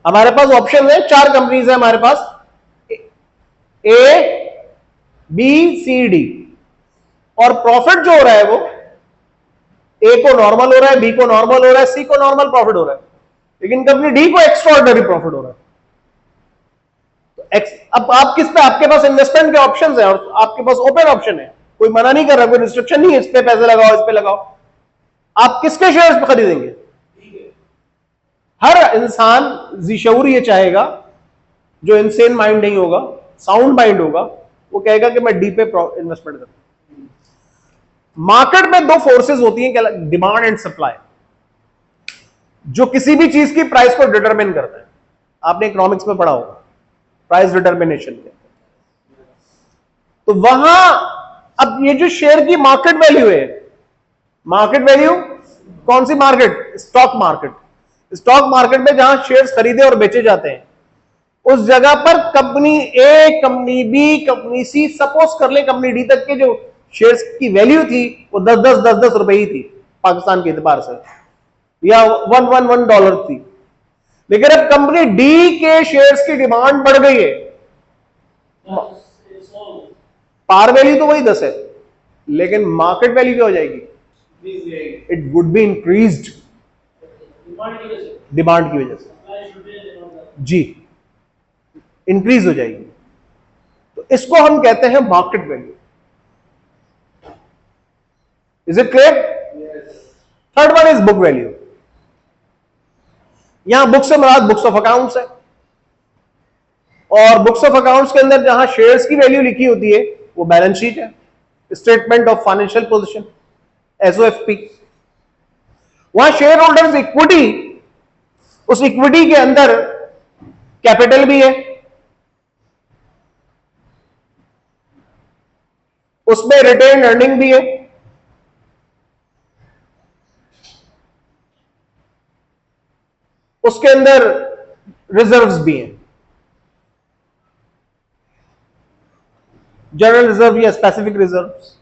हमारे पास ऑप्शन है, 4 कंपनीज है हमारे पास, ए बी सी डी, और प्रॉफिट जो हो रहा है वो ए को नॉर्मल हो रहा है, बी को नॉर्मल हो रहा है, सी को नॉर्मल प्रॉफिट हो रहा है, लेकिन कंपनी डी को एक्स्ट्राऑर्डिनरी प्रॉफिट हो रहा है। तो अब आप किस पे, आपके पास इन्वेस्टमेंट के ऑप्शंस हैं और आपके पास ओपन ऑप्शन है, कोई मना नहीं कर रहा, कोई रिस्ट्रिक्शन नहीं है, इस पे पैसे लगाओ, इस पे लगाओ, आप किसके शेयर्स पे खरीदेंगे? हर इंसान जिशऊर ये चाहेगा, जो इनसेन माइंड नहीं होगा, साउंड माइंड होगा, वो कहेगा कि मैं डी पे इन्वेस्टमेंट करूं। मार्केट में 2 फोर्सेस होती हैं, डिमांड एंड सप्लाई, जो किसी भी चीज की प्राइस को डिटरमिन करते हैं। आपने इकोनॉमिक्स में पढ़ा होगा प्राइस डिटरमिनेशन के। तो वहां अब ये जो शेयर की मार्केट वैल्यू है, मार्केट वैल्यू कौन सी market? Stock market. Stock market में जहां शेयर्स खरीदे और बेचे जाते हैं, उस जगह पर कंपनी ए, कंपनी बी, कंपनी सी, सपोज कर ले कंपनी डी तक के जो शेयर्स की वैल्यू थी वो 10 रुपए ही थी पाकिस्तान के एतबार से, या $1 थी। लेकिन अब कंपनी डी के शेयर्स की डिमांड बढ़ गई है, पार वैल्यू तो वही 10 है, लेकिन मार्केट वैल्यू क्या हो जाएगी? It would be increased demand की वजह से, जी, इंक्रीज हो जाएगी। तो इसको हम कहते हैं market value. Is it clear? Third one is book value. यहां बुक से मुराद बुक्स ऑफ अकाउंट्स है, और बुक्स ऑफ अकाउंट्स के अंदर जहां शेयर्स की वैल्यू लिखी होती है वो बैलेंस शीट है, स्टेटमेंट ऑफ फाइनेंशियल पोजीशन, एसओएफपी। वहां शेयर होल्डर्स इक्विटी, उस इक्विटी के अंदर कैपिटल भी है, उसमें रिटेन अर्निंग भी है, उसके अंदर रिजर्व्स भी हैं, जनरल रिजर्व या स्पेसिफिक रिजर्व्स।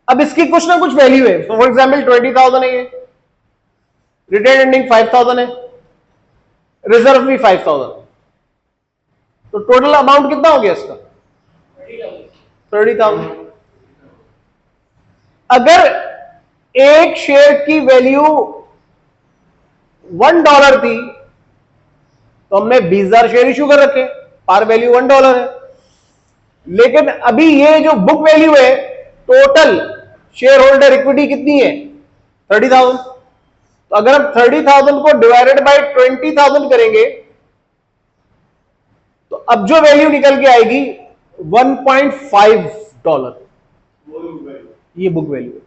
अब इसकी कुछ ना कुछ वैल्यू है, फॉर एग्जांपल 20,000 है, ये रिटेन अर्निंग 5,000 है, रिजर्व भी 5,000, तो टोटल अमाउंट कितना हो गया इसका? 30,000। अगर एक शेयर की वैल्यू $1 थी तो हमने 20,000 शेयर इशू कर रखे, पार वैल्यू $1 है। लेकिन अभी ये जो बुक वैल्यू है, टोटल शेयर होल्डर इक्विटी कितनी है? 30,000। तो अगर हम 30,000 को डिवाइडेड बाय 20,000 करेंगे तो अब जो वैल्यू निकल के आएगी $1.5, ये बुक वैल्यू है।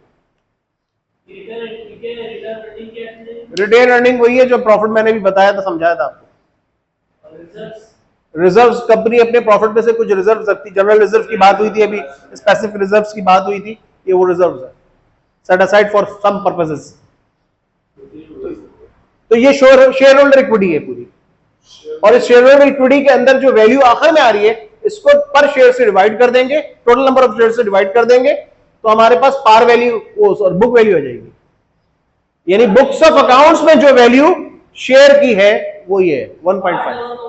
रिटेन अर्निंग वही है जो प्रॉफिट मैंने भी बताया था, समझाया था आपको। रिजर्व्स, कंपनी अपने प्रॉफिट में से कुछ रिजर्व रखती, जनरल रिजर्व की बात हुई थी, अभी स्पेसिफिक रिजर्व्स की बात हुई थी, ये वो रिजर्व्स है, set aside for some purposes. तो ये शेयर होल्डर इक्विटी है पूरी, और इस शेयर होल्डर इक्विटी के अंदर जो वैल्यू आखिर में आ रही है, इसको पर शेयर से डिवाइड कर देंगे, टोटल नंबर ऑफ शेयर से डिवाइड कर देंगे, तो हमारे पास पार वैल्यू और बुक वैल्यू आ जाएगी। यानी बुक्स ऑफ अकाउंट्स में जो वैल्यू शेयर की है वो ये 1.5।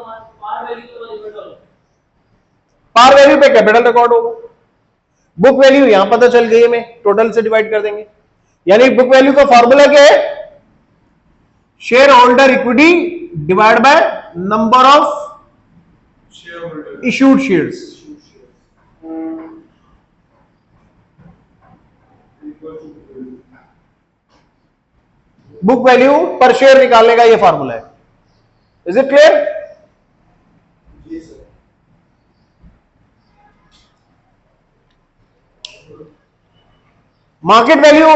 पार वैल्यू पे कैपिटल रिकॉर्ड होगा, बुक वैल्यू यहां पता चल गई हमें, टोटल से डिवाइड कर देंगे। यानी बुक वैल्यू का फॉर्मूला क्या है? Shareholder equity divide by number of issued shares. Book value per share निकालने का ये फॉर्मूला है। Is it clear? Market value,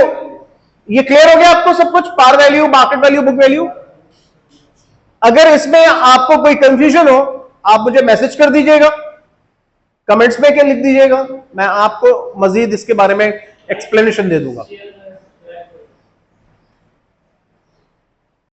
ये क्लियर हो गया आपको सब कुछ? Par value, market value, book value. अगर इसमें आपको कोई कंफ्यूजन हो, आप मुझे मैसेज कर दीजिएगा, कमेंट्स में क्या लिख दीजिएगा, मैं आपको मजीद इसके बारे में एक्सप्लेनेशन दे दूंगा।